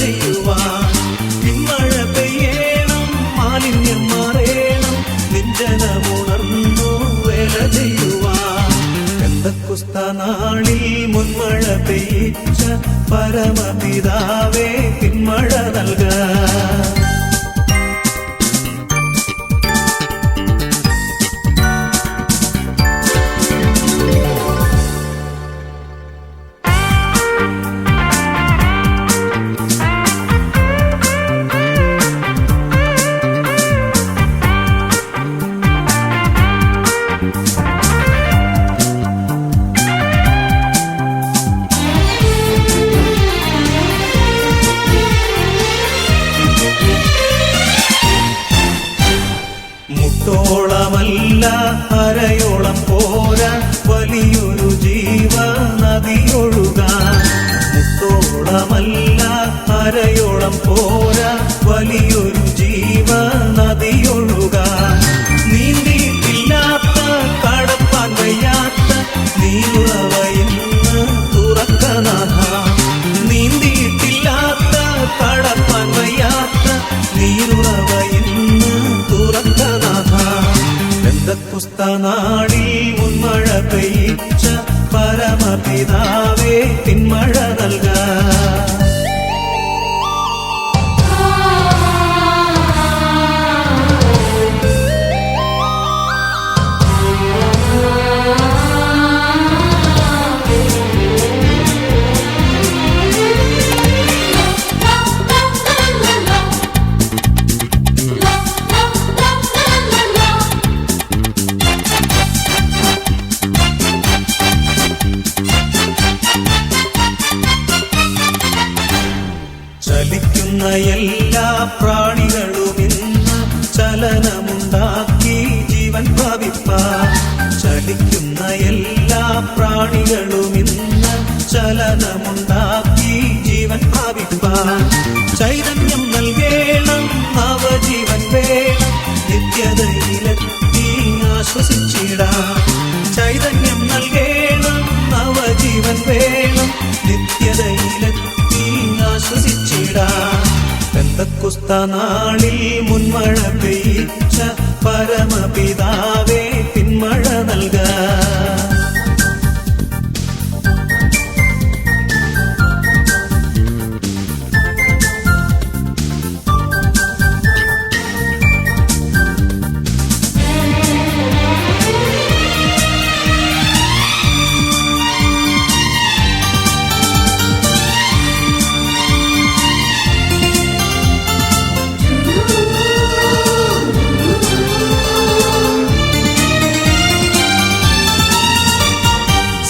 ചെയ്യുവാൻ. പിന്മഴ പെയ്യണം, മാലിന്യം മാറേണം, നിഞ്ജനമുണർന്നു വേല ചെയ്യുവാൻ. പെന്തക്കോസ്ത നാളിൽ മുൻമഴ പെയ്യിച്ച പരമപിതാവേ പിന്മഴ നൽകാൻ. മുട്ടോളമല്ല അരയോളം പോരാ വലിയൊരു ജീവ നദിയൊഴുകാൻ. മുട്ടോളമല്ല അരയോളം പോരാ വലിയൊരു ജീവ നദിയൊഴുകാൻ. നീന്തിയിട്ടില്ലാത്ത കടപ്പാൻ വയ്യാത്ത നീരുറവയിന്ന് തുറക്കനാഥ. നീന്തിയിട്ടില്ലാത്ത കടപ്പാൻ വയ്യാത്ത നീരുറവയിന്ന് തുറക്കനാഥ. പെന്തക്കോസ്ത നാളിൽ മുൻമഴ പെയ്യിച്ച പരമപിതാവേ പിന്മഴ നൽകാൻ. ചലിക്കുന്ന എല്ലാ പ്രാണികളും ഇന്ന് ചലനമുണ്ടാക്കി ജീവൻ പ്രാപിപ്പാൻ. ചലിക്കുന്ന എല്ലാ പ്രാണികളും ഇന്ന് ചലനമുണ്ടാക്കി ജീവൻ പ്രാപിപ്പാൻ. ചൈതന്യം നൽകേണം, നവജീവൻ വേണം, നിത്യതയിലെത്തി ആശ്വസിച്ചിടാം. ചൈതന്യം നൽകേണം, നവജീവൻ വേണം, നിത്യതയിലെത്തി ആശ്വസിച്ചിടാം. പെന്തക്കോസ്ത നാളിൽ മുൻമഴ പെയ്യിച്ച പരമപിതാവേ പിന്മഴ നൽകാൻ.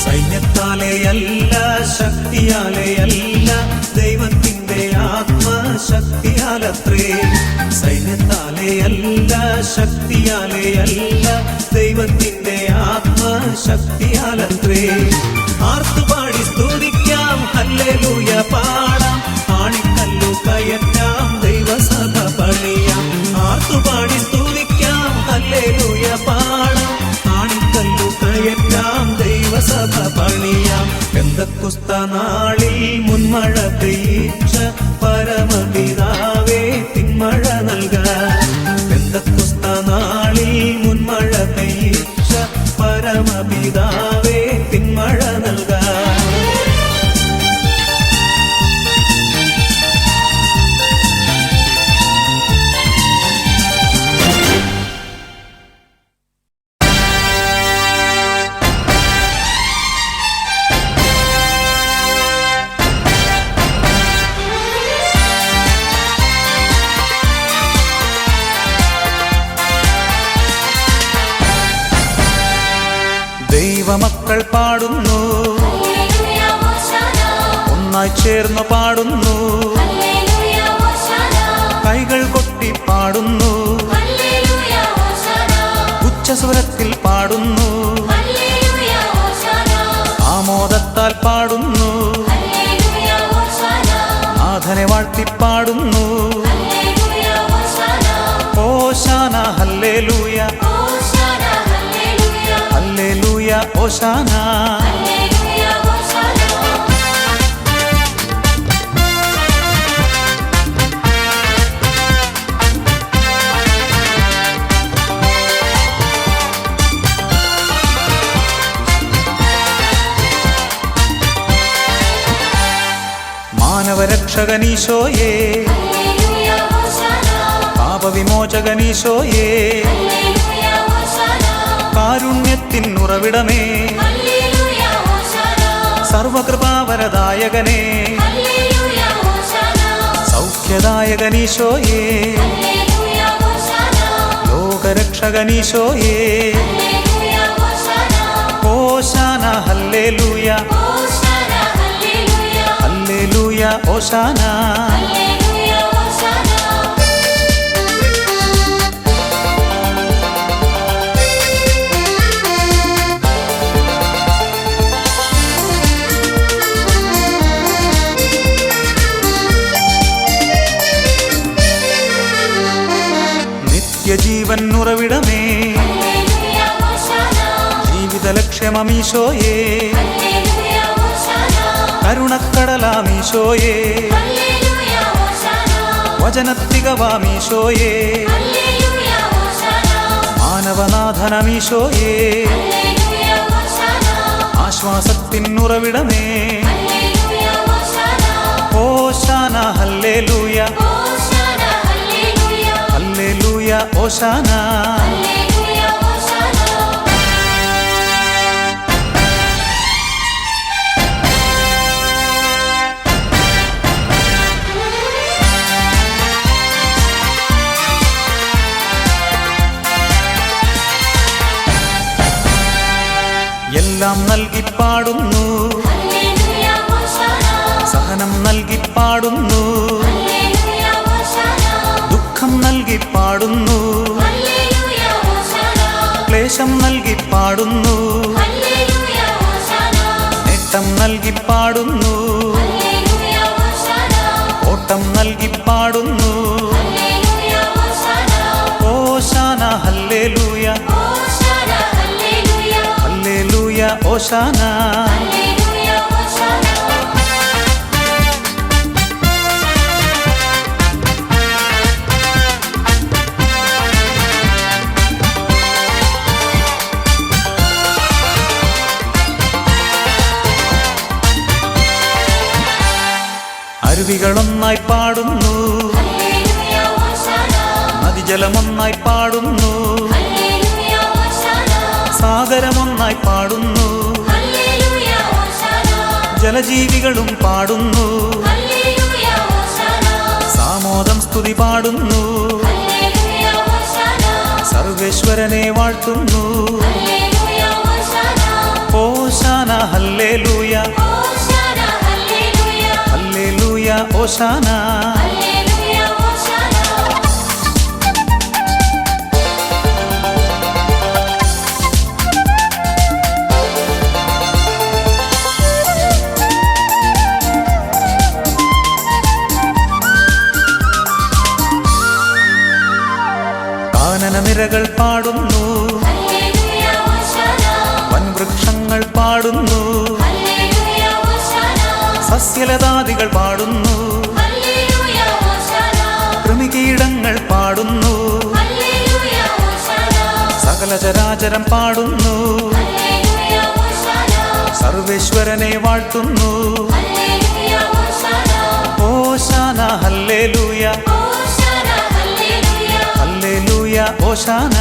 സൈന്യത്താലെയല്ല ശക്തിയാലെയല്ല ദൈവത്തിന്റെ ആത്മശക്തിയാലത്രേ. സൈന്യത്താലെയല്ല ശക്തിയാലെയല്ല ദൈവത്തിന്റെ ആത്മശക്തിയാലത്രേ. ആർത്തുപാടി സ്തുതിക്കാം, ഹല്ലേലൂയ പാടാം, ആണിക്കല്ലു കയറ്റാം, ദൈവസഭ പണിയാം. ആർത്തുപാടി സ്തുതിക്കാം, ഹല്ലേലൂയ പാടാം, ആണിക്കല്ലു കയറ്റാം, ദൈവസഭ പണിയാം. പെന്തക്കോസ്ത നാളിൽ മുൻമഴ പെയ്യിച്ച പരമപിതാവേ പിന്മഴ നൽകാൻ. പെന്തക്കോസ്ത നാളിൽ മുൻമഴ പെയ്യിച്ച പരമപിതാവേ പിന്മഴ നൽകാൻ. ദൈവമക്കൾ പാടുന്നു, ഒന്നായി ചേർന്ന് പാടുന്നു, കൈകൾ കൊട്ടി പാടുന്നു, ഉച്ചസ്വരത്തിൽ പാടുന്നു, ആമോദത്താൽ പാടുന്നു, നാഥനെ വാഴ്ത്തിപ്പാടുന്നു. ഓശാന ഹല്ലേലൂയ, ഹല്ലേലൂയ ഓശാന. ലോകരക്ഷകനീശോയേ, പാപവിമോചകനീശോയേ, കാരുണ്യത്തിൻ ഉറവിടമേ, സർവകൃപാവരദായകനേ, സൗഖ്യദായകനീശോയേ, ലോകരക്ഷകനീശോയേ, ഹോശാന ഹല്ലേലൂയ, ഹല്ലേലൂയ ഹോശാന. നിത്യജീവൻ ഉറവിടമേ, ജീവിത ലക്ഷ്യമീശോയേ, കരുണക്കടലാമീശോയേ, വചനത്തികവാമീശോയേ, മാനവനാഥനമീശോയേ, ആശ്വാസത്തിൻ ഉറവിടമേ, ഹോശാന ഹല്ലേലൂയ, ഹല്ലേലൂയ ഹോശാന. എല്ലാം നൽകി പാടുന്നു, സഹനം നൽകി പാടുന്നു, ദുഃഖം നൽകി പാടുന്നു, ക്ലേശം നൽകി പാടുന്നു, നേട്ടം നൽകി പാടുന്നു, ഓട്ടം നൽകി പാടുന്നു, ഹോശാന ഹല്ലേലൂയ, ഹല്ലേലൂയ ഹോശാന. അരുവികളൊന്നായി പാടുന്നു, നദിജലമൊന്നായി പാടുന്നു, സാഗരമൊന്നായി പാടുന്നു, ജലജീവികളും പാടുന്നു, സാമോദം സ്തുതി പാടുന്നു, സർവേശ്വരനെ വാഴ്ത്തുന്നു, ഹോശാന ഹല്ലേലൂയ, ഹല്ലേലൂയ ഹോശാന. കാനനനിരകൾ പാടുന്നു, വൻവൃക്ഷങ്ങൾ പാടുന്നു, സസ്യലതാദികൾ പാടുന്നു, കൃമികീടങ്ങൾ പാടുന്നു, സകല ചരാചരം പാടുന്നു, സർവേശ്വരനെ വാഴ്ത്തുന്നു, ഹോശാന ഹല്ലേലൂയ, ഹല്ലേലൂയ ഹോശാന.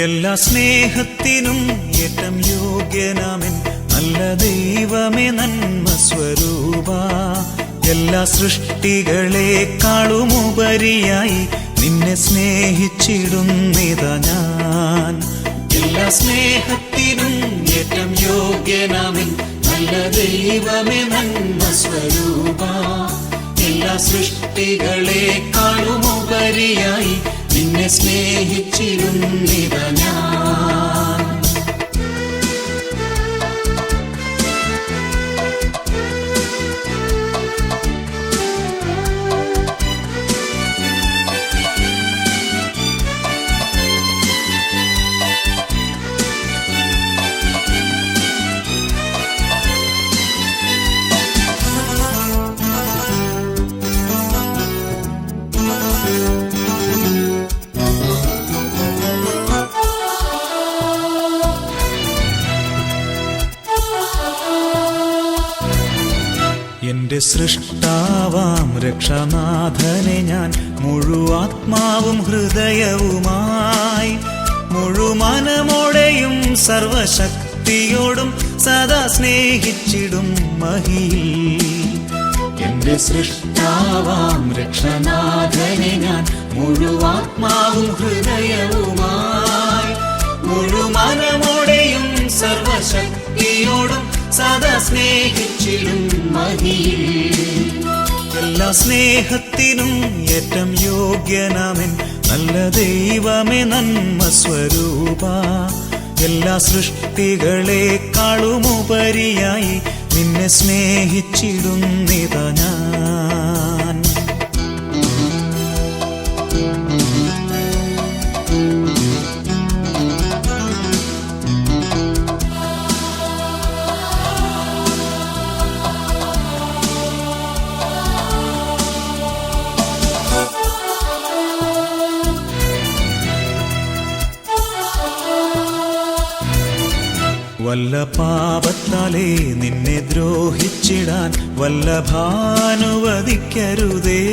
എല്ലാ സ്നേഹത്തിനും ഏറ്റം യോഗ്യനാമൻ നല്ല ദൈവമേ നന്മ സ്വരൂപ, എല്ലാ സൃഷ്ടികളെക്കാളുമുപരിയായി നിന്നെ സ്നേഹിച്ചിടുന്നിതാ ഞാൻ. എല്ലാ സ്നേഹത്തിനും ഏറ്റം യോഗ്യനാമൻ നല്ല ദൈവമേ നന്മ സ്വരൂപ, എല്ലാ സൃഷ്ടികളെക്കാളുമുപരിയായി നിന്നെ സ്നേഹിച്ചിരുന്നിതാ ഞാൻ. എന്റെ സൃഷ്ടാവാം രക്ഷനാഥനെ ഞാൻ മുഴുവാത്മാവും ഹൃദയവുമായി മുഴുമനമോടെയും സർവശക്തിയോടും സദാ സ്നേഹിച്ചിടും മഹിയിൽ. എന്റെ സൃഷ്ടാവാം രക്ഷനാഥനെ ഞാൻ മുഴുവാത്മാവും ഹൃദയവുമായി മുഴുമനമോടെയും സർവശക്തിയോടും സദാ സ്നേഹിച്ചിടും മഹിയിൽ. എല്ലാ സ്നേഹത്തിനും ഏറ്റം യോഗ്യനാമൻ നല്ല ദൈവമേ നന്മ സ്വരൂപ. എല്ലാ സൃഷ്ടികളെക്കാളുമുപരിയായി നിന്നെ സ്നേഹിച്ചിടുന്നിതാ ഞാൻ. വല്ല പാപത്താലേ നിന്നെ ദ്രോഹിച്ചിടാൻ വല്ലഭാനുവദിക്കരുതേ.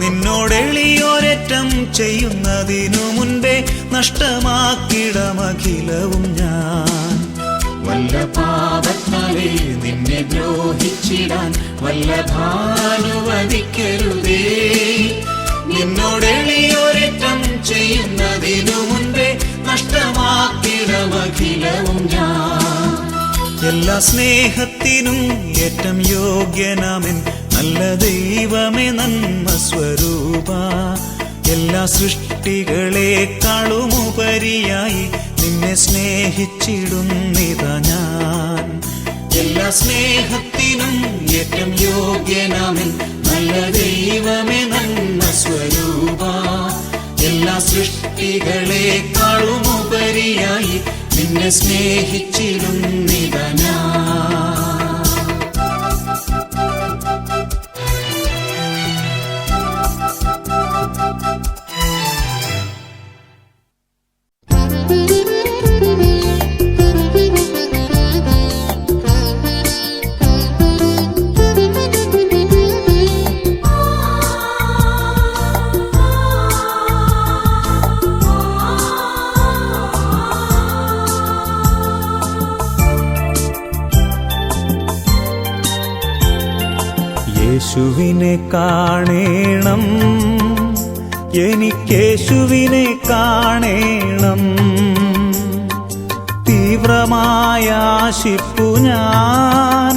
നിന്നോടെളിയോരറ്റം ചെയ്യുന്നതിനു മുൻപേ നഷ്ടമാക്കിടമഖിലവും ഞാൻ. വല്ല പാപത്താലേ നിന്നെ ദ്രോഹിച്ചിടാൻ വല്ലഭാനുവദിക്കരുതേ. നിന്നോടെളിയോരറ്റം ചെയ്യുന്നതിനു മുൻപേ നഷ്ടമാക്കിടമഖിലവും ഞാൻ. എല്ലാ സ്നേഹത്തിനും ഏറ്റം യോഗ്യനാമൻ നല്ല ദൈവമേ നന്മ സ്വരൂപ. എല്ലാ സൃഷ്ടികളെക്കാളുമുപരിയായി നിന്നെ സ്നേഹിച്ചിടുന്നിതാ ഞാൻ. എല്ലാ സ്നേഹത്തിനും ഏറ്റം യോഗ്യനാമൻ നല്ല ദൈവമേ നന്മ സ്വരൂപ. എല്ലാ സൃഷ്ടികളെക്കാളുമുപരിയായി നിന്നെ സ്നേഹിച്ചിടുന്നിതാ ഞാൻ. യേശുവിനെ കാണേണം, എനിക്കേശുവിനെ കാണേണം. തീവ്രമായ ആശിപ്പു ഞാൻ,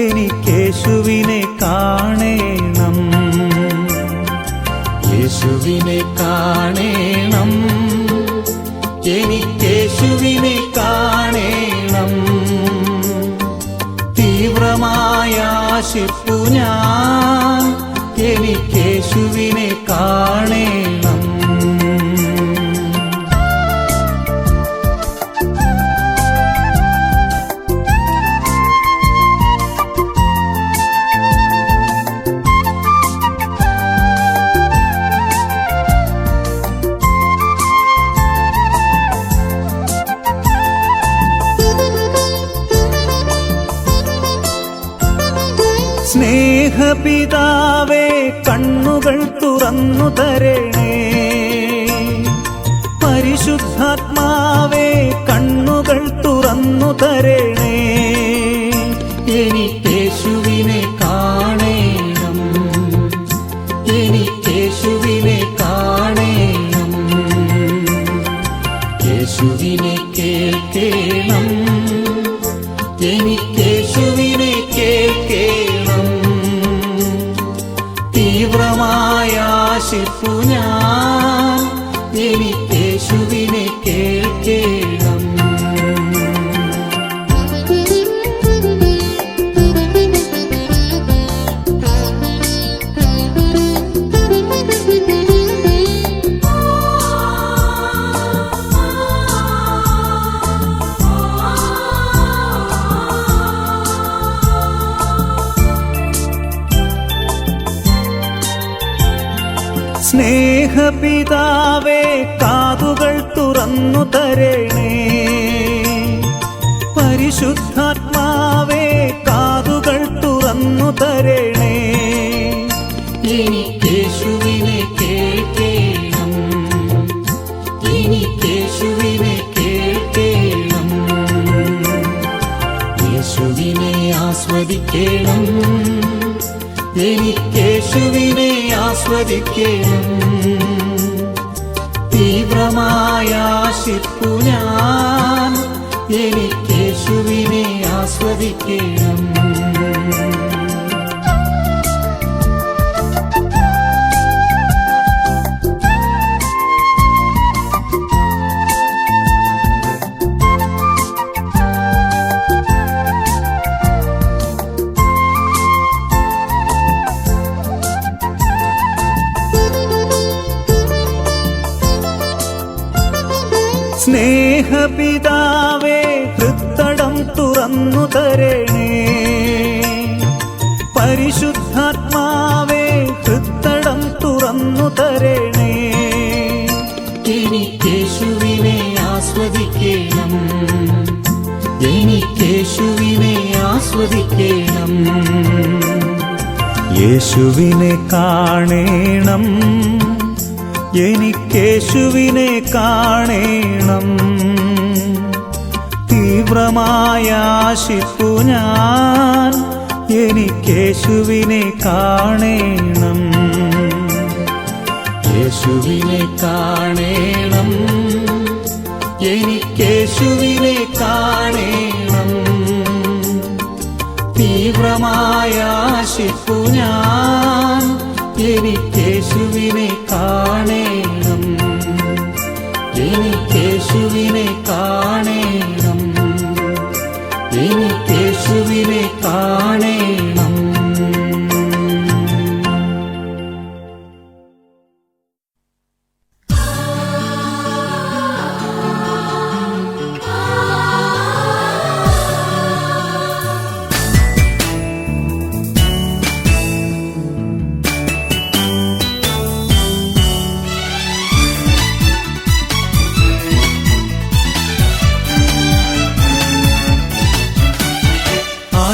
എനിക്കേശുവിനെ കാണേണം. യേശുവിനെ കാണേണം, എനിക്കേശുവിനെ കാണേണം. തീവ്രമായ ആശിപ്പു ഞാൻ, എനിക്കേശുവിനെ കാണേണം. സ്നേഹപിതാവേ കണ്ണുകൾ തുറന്നു തരണേ, പരിശുദ്ധാത്മാവേ കണ്ണുകൾ തുറന്നു തരണേ. എനിക്കേശുവിനെ കാണേണം, എനിക്കേശുവിനെ കാണേണം. യേശുവിനെ കേൾക്കണം, എനിക്കേശുവിനെ കേൾക്കണം. ആശിപ്പു ഞാൻ, എനിക്കേശുവിനെ കേൾക്കേണം. സ്നേഹപിതാവേ, കാതുകൾ തുറന്നു തരണേ. പരിശുദ്ധാത്മാവേ, കാതുകൾ തുറന്നു തരണേ. എനിക്കേശുവിനെ കേൾക്കേണം, എനിക്കേശുവിനെ കേൾക്കേണം. യേശുവിനെ ആസ്വദിക്കണം, എനിക്കേശുവിനെ ആസ്വദിക്കണം. തീവ്രമായ ആശിപ്പു ഞാൻ, എനിക്കേശുവിനെ ആസ്വദിക്കണം. സ്നേഹപിതാവേ, ഹൃത്തടം തുറന്നു തരണേ. പരിശുദ്ധാത്മാവേ, ഹൃത്തടം തുറന്നു തരണേ. എനിക്കേശുവിനെ ആസ്വദിക്കണം, എനിക്കേശുവിനെ ആസ്വദിക്കണം. യേശുവിനെ കാണേണം, എനിക്കേശുവിനെ കാണേണം. തീവ്രമായ ആശിപ്പു ഞാൻ, എനിക്കേശുവിനെ കാണേണം. യേശുവിനെ കാണേണം, എനിക്കേശുവിനെ കാണേണം. തീവ്രമായ ആശിപ്പു ഞാൻ, എനിക്കേശുവിനെ കാണേണം, എനിക്കേശുവിനെ കാണേണം, എനിക്കേശുവിനെ കാണേണം.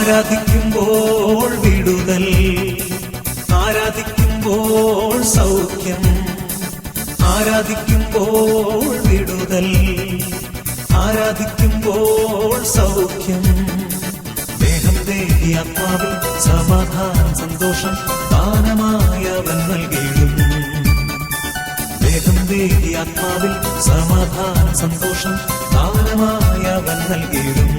ആരാധിക്കുമ്പോൾ വിടുതൽ, ആരാധിക്കുമ്പോൾ സൗഖ്യം. ആരാധിക്കുമ്പോൾ വിടുതൽ, ആരാധിക്കുമ്പോൾ സൗഖ്യം. ദേഹം ദേഹി ആത്മാവിൽ സമാധാനം സന്തോഷം ദാനമായവൻ നൽകിയിടും. ദേഹം ദേഹി ആത്മാവിൽ സമാധാനം സന്തോഷം ദാനമായവൻ നൽകിയിടും.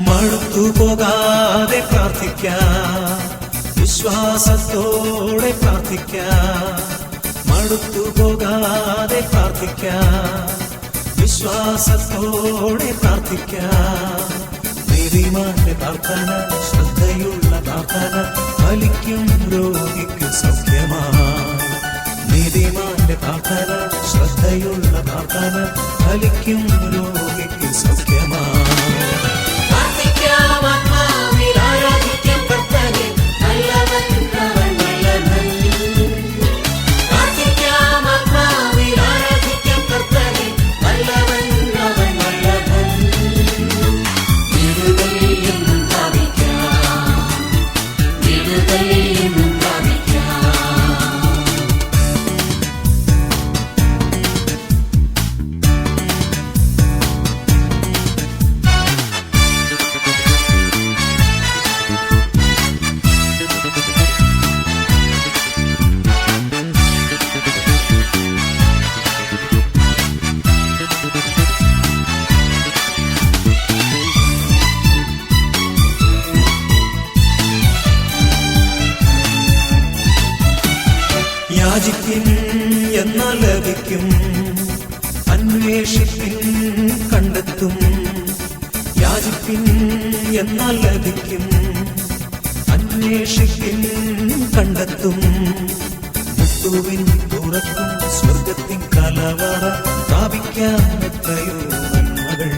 മടുത്തുപോകാതെ പ്രാർത്ഥിക്കാം, വിശ്വാസത്തോടെ പ്രാർത്ഥിക്കാം. മടുത്തുപോകാതെ പ്രാർത്ഥിക്കാം, വിശ്വാസത്തോടെ പ്രാർത്ഥിക്കാം. നീതിമാന്റെ പ്രാർത്ഥന, ശ്രദ്ധയുള്ള പ്രാർത്ഥന ഫലിക്കും രോഗിക്ക് സൗഖ്യമായി. നീതിമാന്റെ പ്രാർത്ഥന, ശ്രദ്ധയുള്ള പ്രാർത്ഥന ഫലിക്കും രോഗിക്ക് സൗഖ്യമായി. ലഭിക്കും. അന്വേഷിപ്പിൻ കണ്ടെത്തും, യാചിപ്പിൻ എന്നാൽ ലഭിക്കും. അന്വേഷിപ്പിൻ കണ്ടെത്തും, മുട്ടുവിൻ തുറക്കും, സ്വർഗത്തിൻ കലവറ പ്രാപിക്കാൻ എത്രയോ നന്മകൾ.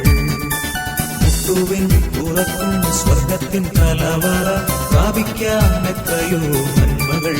മുട്ടുവിൻ തുറക്കും, സ്വർഗത്തിൻ കലവറ പ്രാപിക്കാൻ എത്രയോ നന്മകൾ.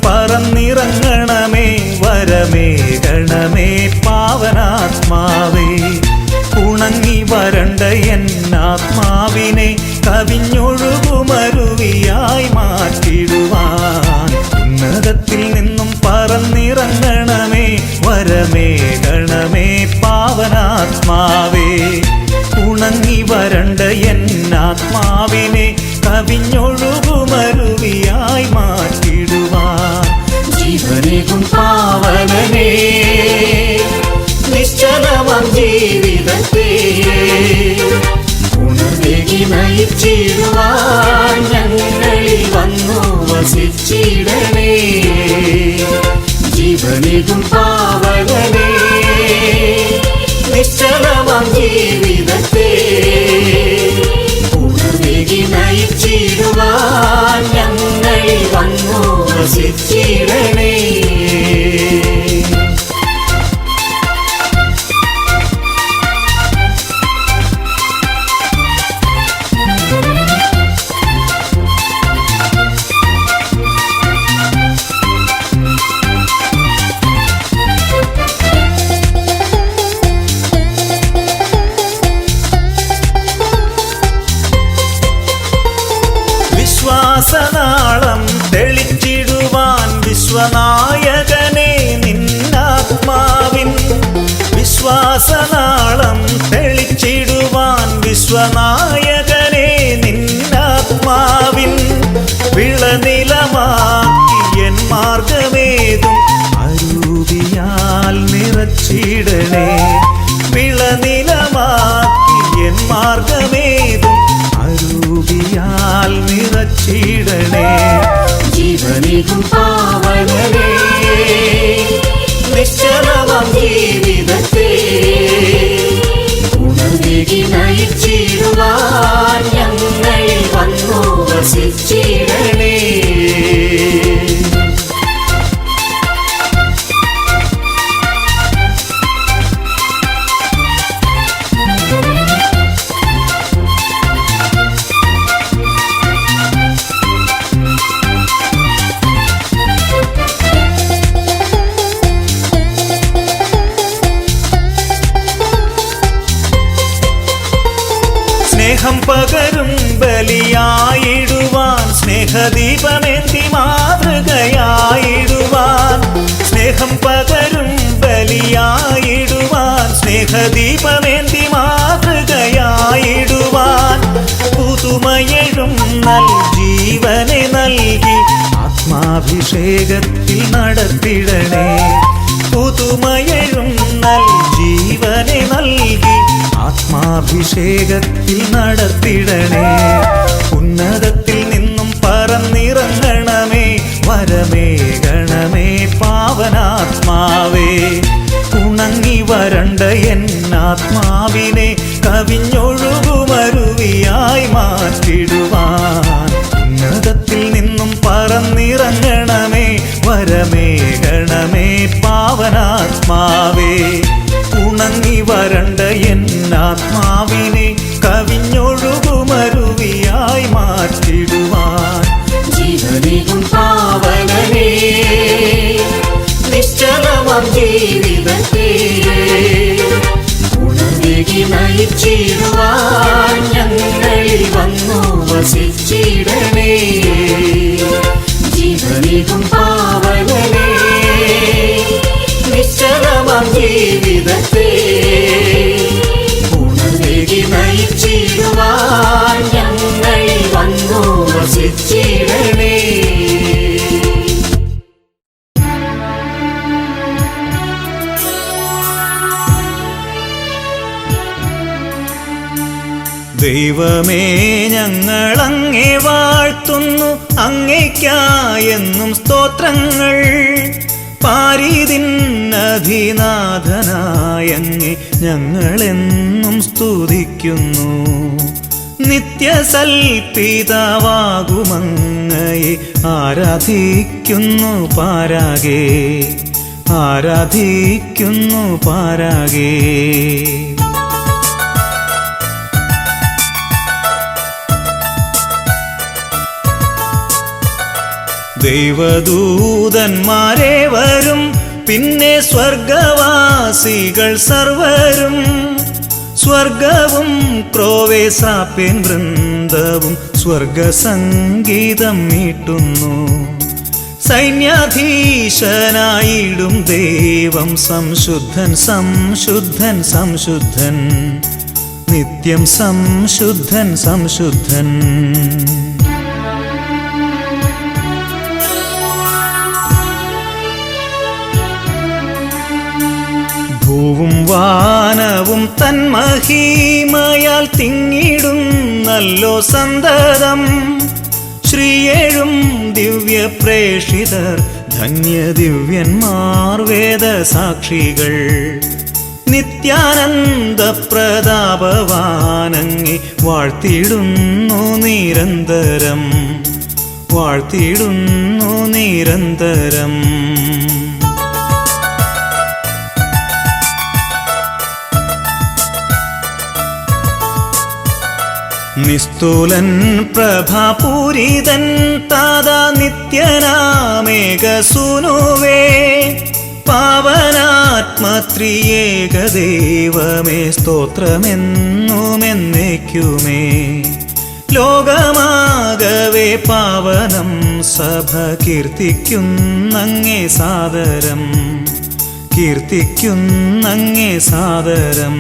പറന്നിറങ്ങണമേ, വരമേകണമേ പാവനാത്മാവേ. ഉണങ്ങി വരണ്ട എന്നാത്മാവിനെ കവിഞ്ഞൊഴുകുമരുവിയായി മാറ്റിടുവാൻ. ഉന്നതത്തിൽ നിന്നും പറന്നിറങ്ങണമേ, വരമേകണമേ പാവനാത്മാവേ. ഉണങ്ങി വരണ്ട എന്നാത്മാവിനെ കവിഞ്ഞൊഴുകുമരുവിയായി മാറ്റിടുവാൻ. ജീവനേകും പാവനനേ, നിശ്ചലമാം ജീവിതത്തെ ഉണർവേകി നയിച്ചിടുവാൻ ഞങ്ങളിൽ വന്നു വസിച്ചിടണേ. ജീവനേകും പാവനനേ, നിശ്ചലമാം ജീവിതത്തെ ഉണർവേകി നയിച്ചിടുവാൻ ഞങ്ങളിൽ വന്നു വസിച്ചിടണേ. വിശ്വാസനാളം തെളിച്ചിടുവാൻ വിശ്വനായകനെ നിന്നാത്മാവിൻ. വിശ്വാസനാളം തെളിച്ചിടുവാൻ വിശ്വനായകനെ നിന്നാത്മാവിൻ. വിളനിലമാക്കി എൻ മാർഗമേതും അരൂപിയാൽ നിറച്ചിടണേ. വിളനിലമാക്കി എൻ മാർഗമേതും അരൂപിയാൽ നിറച്ചിടണേ. ജീവനേകും പാവനനേ, നിശ്ചലമാം ജീവിതത്തെ ഉണർവേകി നയിച്ചിടുവാൻ ഞങ്ങളിൽ വന്നു വസിച്ചിടണേ. സ്നേഹം പകരും ബലിയായിടുവാൻ, സ്നേഹദീപമേന്തി മാതൃകയായിടുവാൻ. സ്നേഹം പകരും ബലിയായിടുവാൻ, സ്നേഹദീപമേന്തി മാതൃകയായിടുവാൻ. പുതുമയെഴും നൽ ജീവനെ നൽകി ആത്മാഭിഷേകത്തിൽ നടത്തിടണേ. പുതുമയെഴും നൽ ജീവനെ നൽകി ആത്മാഭിഷേകത്തിൽ നടത്തിടണേ. ഉന്നതത്തിൽ നിന്നും പറന്നിറങ്ങണമേ, വരമേകണമേ പാവനാത്മാവേ. ഉണങ്ങി വരണ്ട എന്നാത്മാവിനെ കവിഞ്ഞൊഴുകുമരുവിയായി മാറ്റിടുവാൻ. ഉന്നതത്തിൽ നിന്നും പറന്നിറങ്ങണമേ, വരമേകണമേ പാവനാത്മാവേ. ഉണങ്ങി വരണ്ട എന്നാത്മാവിനെ കവിഞ്ഞൊഴുകുമരുവിയായി മാറ്റിടുവാൻ ജീവനേകും പാവനനേ, നിശ്ചലമാം ജീവിതത്തെ ഉണർവേകി നയിച്ചിടുവാൻ ഞങ്ങളിൽ വന്നു വസിച്ചിടണേ. ജീവനേകും പാവനനേ, നിശ്ചലമാം ജീവിതത്തെ ഉണർവേകി നയിച്ചിടുവാൻ ഞങ്ങളിൽ വന്നു വസിച്ചിടണേ. ദൈവമേ ഞങ്ങളങ്ങേ വാഴ്ത്തുന്നു, അങ്ങേയ്ക്കായെന്നും സ്തോത്രങ്ങൾ. പാരിതിന്നധിനാഥനായങ്ങേ ഞങ്ങളെന്നും സ്തുതിക്കുന്നു. നിത്യസൽപിതാവാകുമങ്ങയെ ആരാധിക്കുന്നു പാരാകെ, ആരാധിക്കുന്നു പാരാകെ. ദൈവദൂതന്മാരെ വരും, പിന്നെ സ്വർഗവാസികൾ സർവരും. സ്വർഗവും ക്രോവേസാപ്യൻ വൃന്ദവും സ്വർഗസംഗീതം മീട്ടുന്നു. സൈന്യാധീശനായിടും ദൈവം സംശുദ്ധൻ സംശുദ്ധൻ സംശുദ്ധൻ, നിത്യം സംശുദ്ധൻ സംശുദ്ധൻ. ഭൂവും വാനവും തന്മഹീമയാൽ തിങ്ങിടുന്നല്ലോ സന്തതം. ശ്രീയേഴും ദിവ്യപ്രേഷിതർ ധന്യദിവ്യന്മാർ വേദസാക്ഷികൾ. നിത്യാനന്ദ പ്രതാപവാനങ്ങി വാഴ്ത്തിടുന്നു നിരന്തരം, വാഴ്ത്തിടുന്നു നിരന്തരം. നിസ്തുലൻ പ്രഭാപൂരിതൻ താതാ നിത്യനാമേകസൂനുവേ. പാവനാത്മത്രിയേകദൈവമേ സ്തോത്രമെന്നുമെന്നേക്കുമേ. ലോകമാകവേ പാവനം സഭ കീർത്തിക്കുന്നങ്ങേ സാദരം, കീർത്തിക്കുന്നങ്ങേ സാദരം.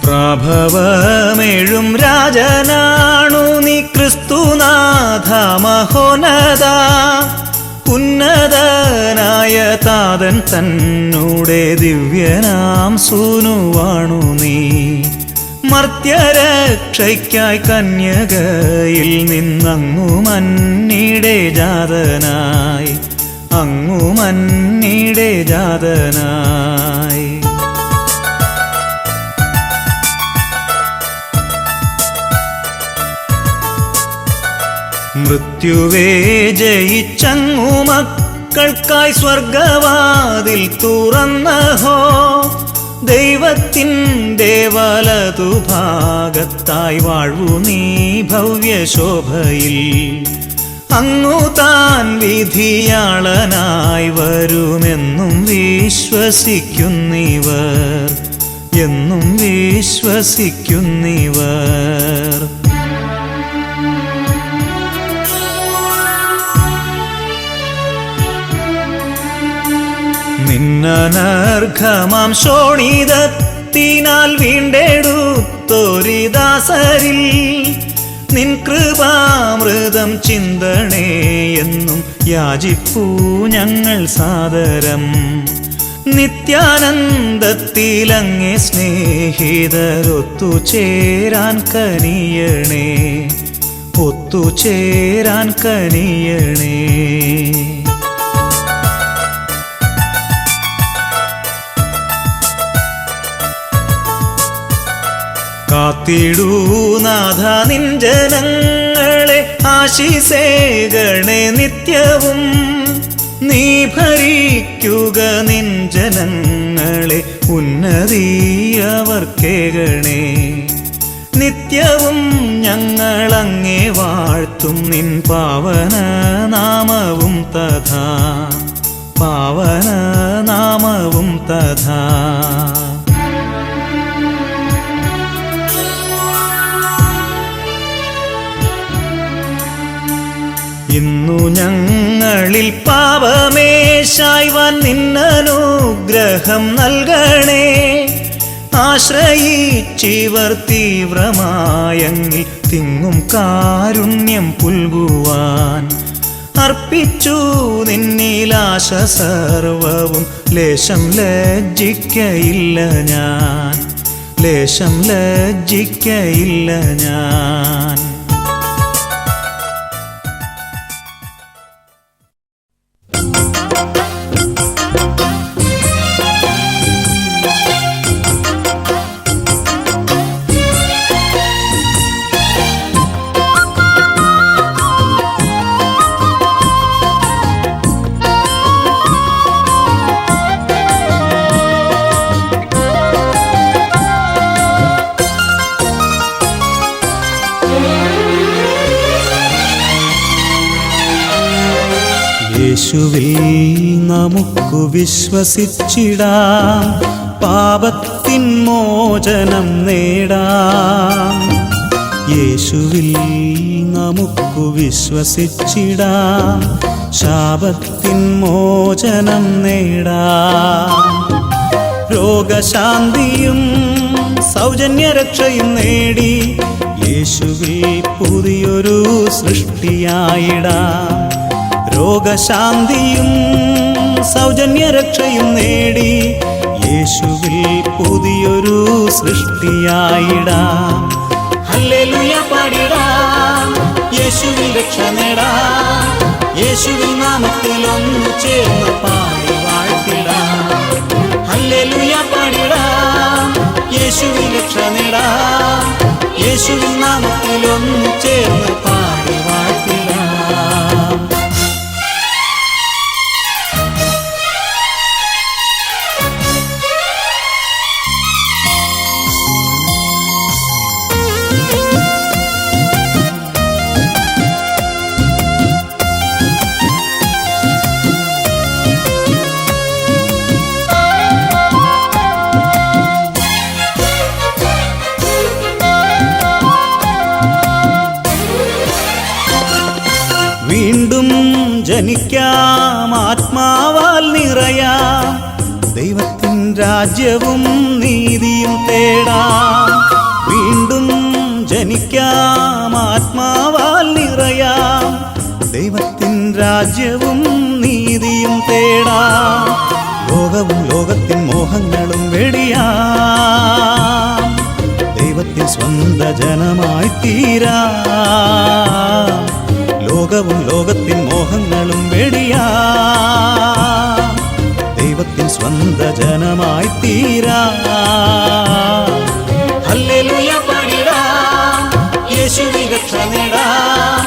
പ്രഭവമേഴും രാജനാണു നീ ക്രിസ്തുനാഥ മഹോന്നത. ഉന്നതനായ താതൻ തന്നൂടെ ദിവ്യനാം സൂനുവാണു നീ. മർത്യരക്ഷയ്ക്കായി കന്യകയിൽ നിന്നങ്ങു മന്നീടെ ജാതനായി, അങ്ങു മന്നീടെ ജാതനായി. മൃത്യുവേ ജയിച്ചങ്ങു മക്കൾക്കായി സ്വർഗവാതിൽ തുറന്നഹോ. ദൈവത്തിൻ്റെ വലതുഭാഗത്തായി വാഴ്വു നീ ഭവ്യശോഭയിൽ. അങ്ങു താൻ വിധിയാളനായി വരുമെന്നും വിശ്വസിക്കുന്നിവർ, എന്നും വിശ്വസിക്കുന്നിവർ. നിന്നനർഘമാം ശോണിതത്തിനാൽ വീണ്ടെടുത്തൊരിദാസരിൽ നിൻ കൃപാമൃതം ചിന്തണേ എന്നും യാചിപ്പൂ ഞങ്ങൾ സാദരം. നിത്യാനന്ദത്തിലങ്ങേ സ്നേഹിതരൊത്തുചേരാൻ കനിയണേ, ഒത്തുചേരാൻ കനിയണേ. കാത്തിടൂ നാഥ നിൻ ജനങ്ങളെ ആശിസേകണേ നിത്യവും. നീ ഭരിക്കുക നിൻ ജനങ്ങളെ ഉന്നതിയവർക്കേകണേ. നിത്യവും ഞങ്ങളങ്ങേ വാഴ്ത്തും നിൻ പാവന നാമവും തഥാ, പാവന നാമവും തഥാ. ഇന്നു ഞങ്ങളിൽ പാപമേശായ്വാൻ നിന്നനുഗ്രഹം നൽകണേ. ആശ്രയിച്ചിവർ തീവ്രമായങ്ങിൽ തിങ്ങും കാരുണ്യം പുൽകുവാൻ. അർപ്പിച്ചു നിന്നിലാശ സർവവും ലേശം ലജ്ജിക്കയില്ല ഞാൻ, ലേശം ലജ്ജിക്കയില്ല ഞാൻ. യേശുവിൽ നമുക്കു വിശ്വസിച്ചിടാം, പാപത്തിൻ മോചനം നേടാം. യേശുവിൽ നമുക്കു വിശ്വസിച്ചിടാം, ശാപത്തിൻ മോചനം നേടാം. രോഗശാന്തിയും സൗജന്യരക്ഷയും നേടി യേശുവിൽ പുതിയൊരു സൃഷ്ടിയായിടാം. രോഗശാന്തിയും സൗജന്യരക്ഷയും നേടി യേശുവിൽ പുതിയൊരു സൃഷ്ടിയായിടാം. ഹല്ലേലൂയ പാടിടാം, യേശുവിൽ രക്ഷ നേടാം. യേശുവിൻ നാമത്തിൽ ഒന്നു ചേർന്ന് പാടി വാഴ്ത്തിടാം. ഹല്ലേലൂയ പാടിടാം, യേശുവിൽ രക്ഷ നേടാം. യേശുവിൻ നാമത്തിൽ ഒന്നു ചേർന്ന് പാടി വാഴ്ത്തിടാം. വീണ്ടും ജനിക്കാം, ആത്മാവാൽ നിറയാം. ദൈവത്തിൻ രാജ്യവും നീതിയും തേടാം. വീണ്ടും ജനിക്കാം, ആത്മാവാൽ നിറയാം. ദൈവത്തിൻ രാജ്യവും നീതിയും തേടാം. ലോകവും ലോകത്തിൻ മോഹങ്ങളും വെടിയാം. ദൈവത്തിൻ സ്വന്ത ജനമായി തീരാം. ലോകവും ലോകത്തിൻ മോഹങ്ങളും വെടിയാം. ദൈവത്തിൻ സ്വന്ത ജനമായി തീരാം. ഹല്ലേലൂയ പാടിടാം, യേശുവിൽ രക്ഷ നേടാം.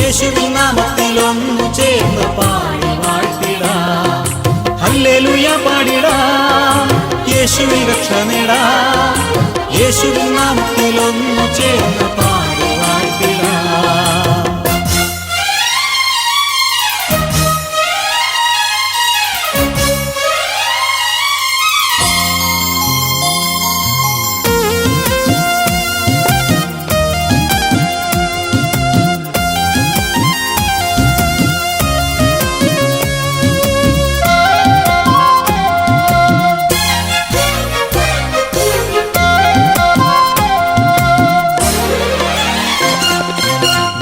യേശുവിൻ നാമത്തിൽ ഒന്നു ചേർന്ന് പാടി വാഴ്ത്തിടാം. ഹല്ലേലൂയ പാടിടാം, യേശുവിൽ രക്ഷ നേടാം. യേശുവിൻ നാമത്തിൽ ഒന്നു ചേർന്ന് പാടി വാഴ്ത്തിടാം.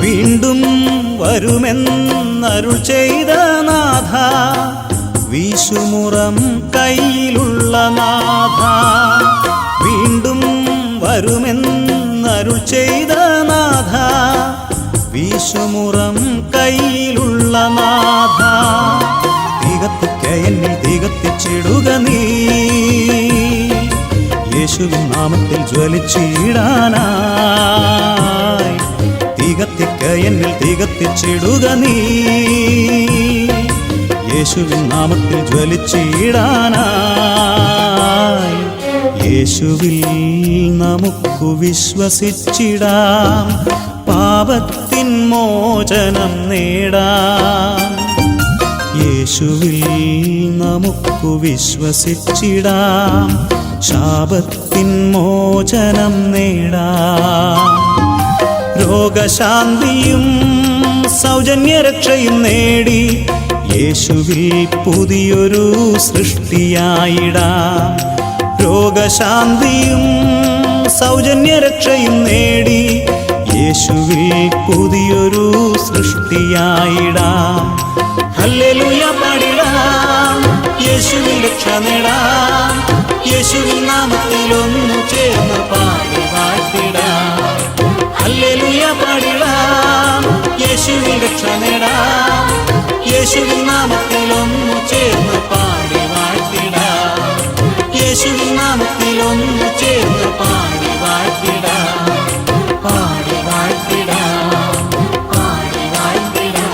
വീണ്ടും വരുമെന്നരുൾ ചെയ്ത നാഥ, വീശുമുറം കയ്യിലുള്ള നാഥ. വീണ്ടും വരുമെന്നരുൾ ചെയ്ത നാഥ, വീശുമുറം കയ്യിലുള്ള നാഥ. തികത്തിക്ക എന്നിൽ തികത്തിച്ചിടുക നീ, യേശുവിൻ നാമത്തിൽ ജ്വലിച്ചിടാനായി തികത്തിക്ക എന്നിൽ തികത്തിച്ചിടുക നീ യേശുവിൻ നാമത്തിൽ ജ്വലിച്ചിടാനായി യേശുവിൽ നമുക്കു വിശ്വസിച്ചിടാം പാപത്തിൻ മോചനം നേടാം യേശുവിൽ നമുക്കു വിശ്വസിച്ചിടാം ശാപത്തിൻ മോചനം നേടാം രോഗശാന്തിയും സൗജന്യരക്ഷയും നേടി യേശുവിൽ പുതിയൊരു സൃഷ്ടിയായിടാം രോഗശാന്തിയും സൗജന്യരക്ഷയും നേടി യേശുവിൽ പുതിയൊരു സൃഷ്ടിയായിടാം ഹല്ലേലൂയ പാടിടാം യേശുവിൽ രക്ഷ നേടാം യേശുവിൻ നാമത്തിൽ ഒന്നു ചേർന്ന് പാടി വാഴ്ത്തിടാം ഹല്ലേലൂയ പാടിടാം യേശുവിൽ രക്ഷ നേടാം യേശുവിൻ നാമത്തിൽ ഒന്നു ചേർന്ന് പാടി വാഴ്ത്തിടാം യേശുവിൻ നാമത്തിൽ ഒന്നു ചേർന്ന് പാടി വാഴ്ത്തിടാം പാടി വാഴ്ത്തിടാം പാടി വാഴ്ത്തിടാം.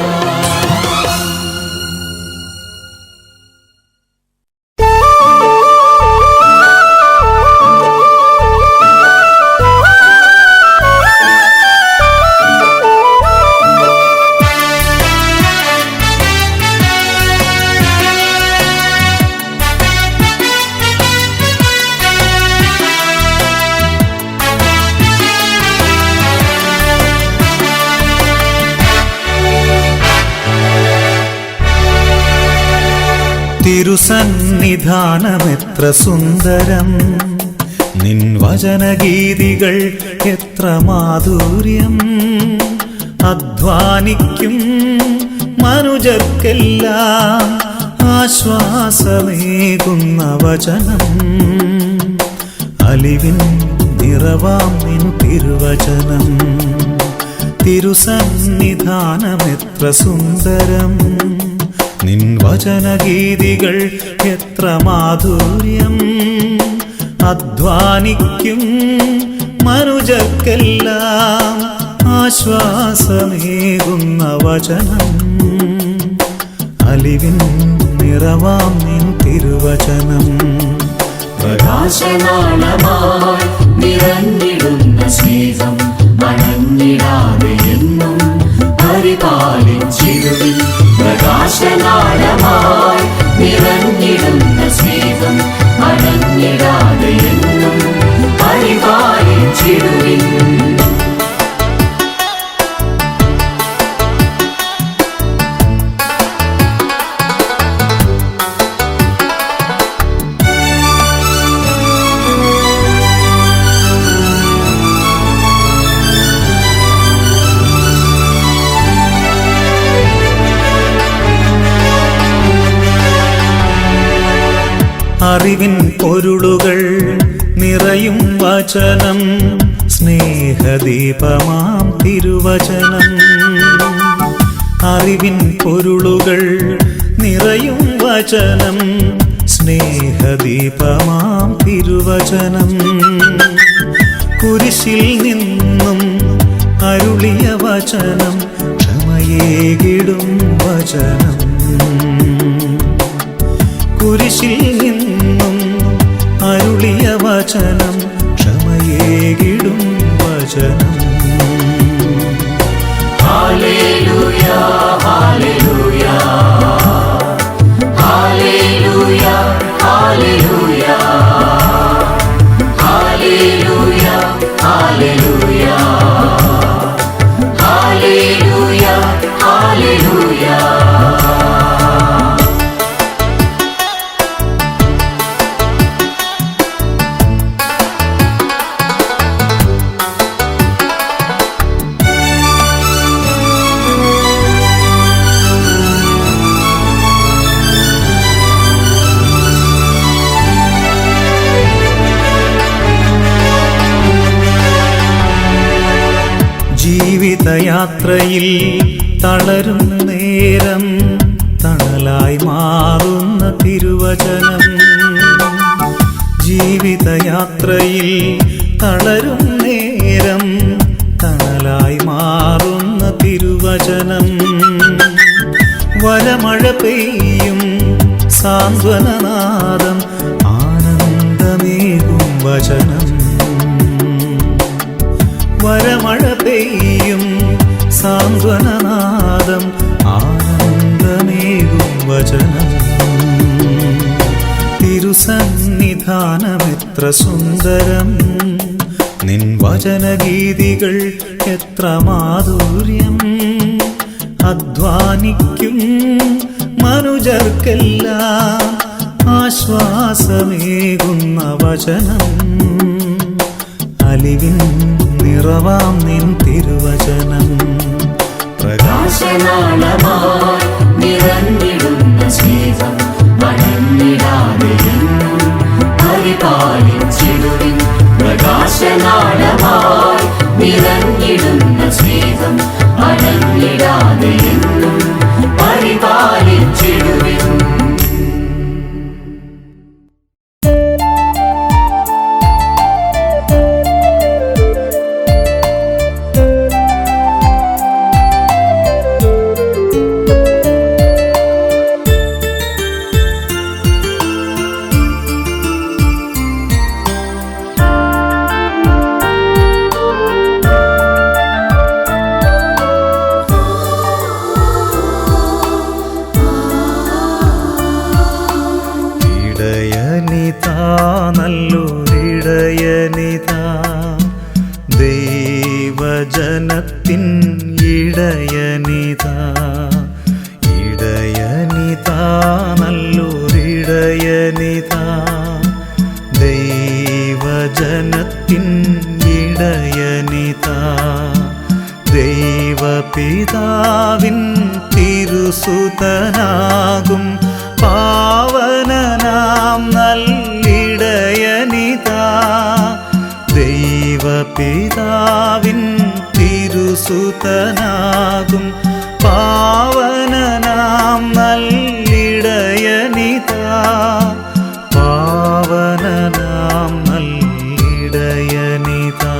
തിരുസന്നിധാനമെത്ര സുന്ദരം നിൻ വചനഗീതികൾ എത്ര മാധുര്യം അധ്വാനിക്കും മനുജർക്കെല്ലാം ആശ്വാസമേകുന്ന വചനം അലിവിൻ നിറവാം നിൻ തിരുവചനം തിരുസന്നിധാനമെത്ര സുന്ദരം നിൻ വചനഗീതികൾ എത്ര മാധുര്യം അധ്വാനിക്കും മനുജർക്കെല്ലാം ആശ്വാസമേകുന്ന വചനം അലിവിൻ നിറവാം നിൻ തിരുവചനം പ്രകാശനാളമായി നിറഞ്ഞിടുന്ന സ്നേഹം മണഞ്ഞിടാതെ എന്നും പരിപാലിച്ചിടുവിൻ പ്രകാശനാളമായി നിറഞ്ഞിടുന്ന സ്നേഹം മണഞ്ഞിടാതെ എന്നും പരിപാലിച്ചിടുവിൻ അറിവിൻ പൊരുളുകൾ നിറയും വചനം സ്നേഹദീപമാം തിരുവചനം അറിവിൻ പൊരുളുകൾ നിറയും വചനം സ്നേഹദീപമാം തിരുവചനം കുരിശിൽ നിന്നും അരുളിയ വചനം ക്ഷമയേകിടും വചനം കുരിശിൽ നിന്നും അരുളിയ വചനം ക്ഷമയേകിടും വചനം hallelujah hallelujah hallelujah hallelujah hallelujah hallelujah hallelujah hallelujah. ജീവിതയാത്രയിൽ തളരും നേരം തണലായി മാറുന്ന തിരുവചനം ജീവിതയാത്രയിൽ തളരും നേരം തണലായി മാറുന്ന തിരുവചനം. വരമഴ പെയ്യും സാന്ത്വനനാദം ആനന്ദമേകും വചനം. വരമഴ പെയ്യും സാന്ത്വനനാദം ആനന്ദമേകും വചനം. തിരുസന്നിധാനമെത്ര സുന്ദരം, നിൻ വചനഗീതികൾ എത്ര മാധുര്യം. അധ്വാനിക്കും മനുജർക്കെല്ലാം ആശ്വാസമേകുന്ന വചനം. അലിവിൻ നിറവാം നിൻ തിരുവചനം. പ്രകാശനാളമായി നിറഞ്ഞിടുന്ന സ്നേഹം വണങ്ങിടാതെ എന്നും പരിപാലിച്ചിടുവിൻ. പ്രകാശനാളമായി നിറഞ്ഞിടുന്ന സ്നേഹം വണങ്ങിടാതെ എന്നും പരിപാലിച്ചിടുവിൻ. നല്ലൊരിടയനിതാ, ദൈവജനത്തിൻ ഇടയനിതാ. ഇടയനിതാ നല്ലൊരിടയനിതാ, ദൈവജനത്തിൻ ഇടയനിതാ. ദൈവപിതാവിൻ തിരുസുതനാകും പാവനനാം നല്ലിടയനിതാ. ദൈവപിതാവിൻ തിരുസുതനാകും പാവനനാം നല്ലിടയനിതാ. പാവനനാം നല്ലിടയനിതാ.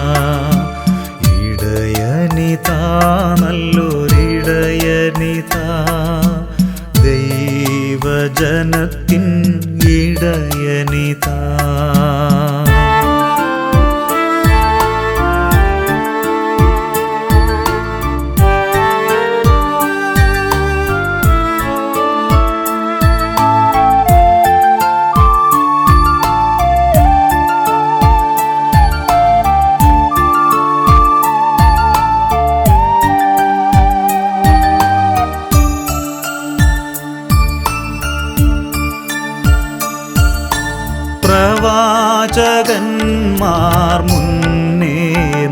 ഇടയനിതാ നല്ലൊരിടയനിതാ, ദൈവജനത്തിൻ ഇടയനിതാ. പ്രവാചകന്മാർ മുന്നേ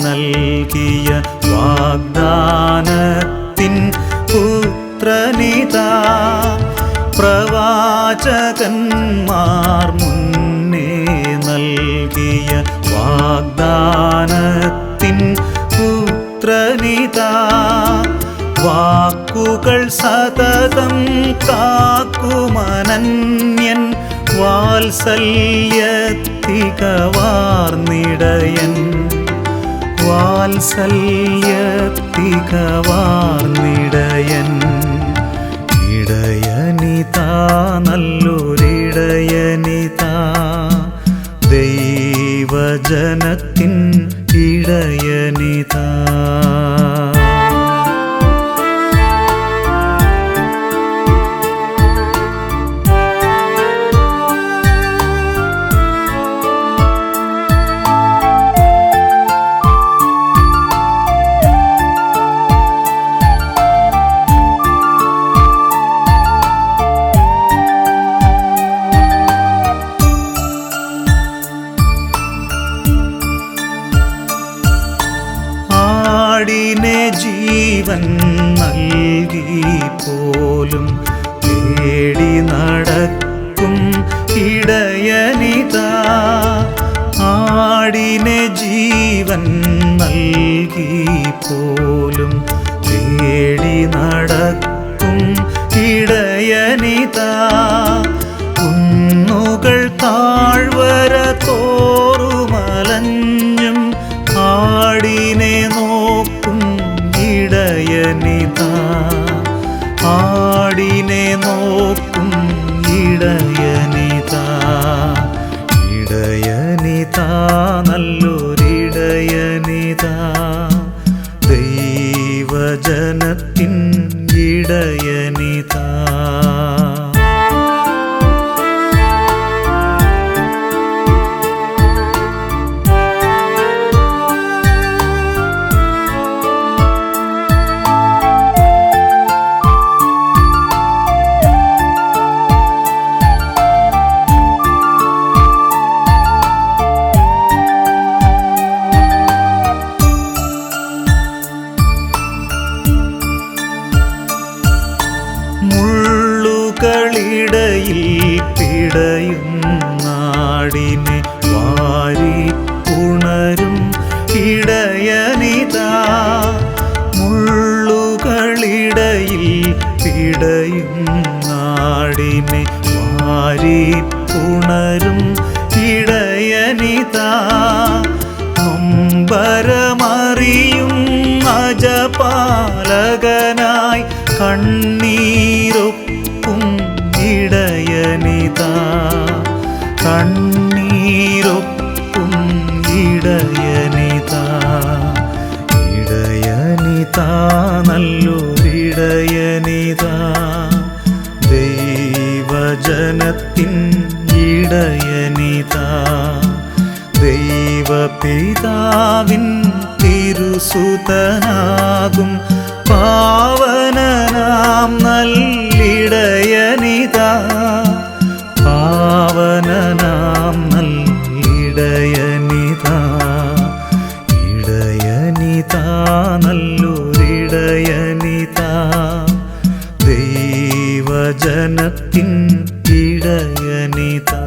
നൽകിയ വാഗ്ദാനത്തിൻ പുത്രനിതാ. പ്രവാചകന്മാർ മുന്നേ നൽകിയ വാഗ്ദാനത്തിൻ പുത്രനിതാ. വാക്കുകൾ സതതം കാക്കുമനന്യൻ വാത്സല്യത്തികവാർന്നിടയൻ. വാത്സല്യത്തികവാർന്നിടയൻ. ഇടയനിതാ നല്ലൊരിടയനിതാ, ദൈവജനത്തിൻ ഇടയനിതാ. ആടിനെ ജീവൻ നൽകി പോലും തേടി നടക്കും ഇടയനിതാ. ആടിനെ ജീവൻ നൽകി പോലും തേടി നടക്കും ഇടയനിതാ. കുന്നുകൾ താഴ്വര മുള്ളുകളിടയിൽ പിടയുന്നാടിനെ വാരി ഉണരും ഇടയനിതാ. മുള്ളുകളിടയിൽ പിടയുന്നാടിനെ വാരി ഉണരും ഇടയനിതാ. നൊമ്പരമറിയും അജപാലകനായി കണ്ണീരൊപ്പും ഇടയനിതാ. കണ്ണീരൊപ്പും ഇടയനിതാ. ഇടയനിതാ, നല്ലൊരിടയനിതാ. ദൈവജനത്തിൻ ഇടയനിതാ. ദൈവപിതാവിൻ തിരുസുതനാകും പാവനനാം നല്ലിടയനിതാ. പാവനനാം നല്ലിടയനിതാ. ഇടയനിതാ, നല്ലൊരിടയനിതാ. ദൈവജനത്തിൻ ഇടയനിതാ.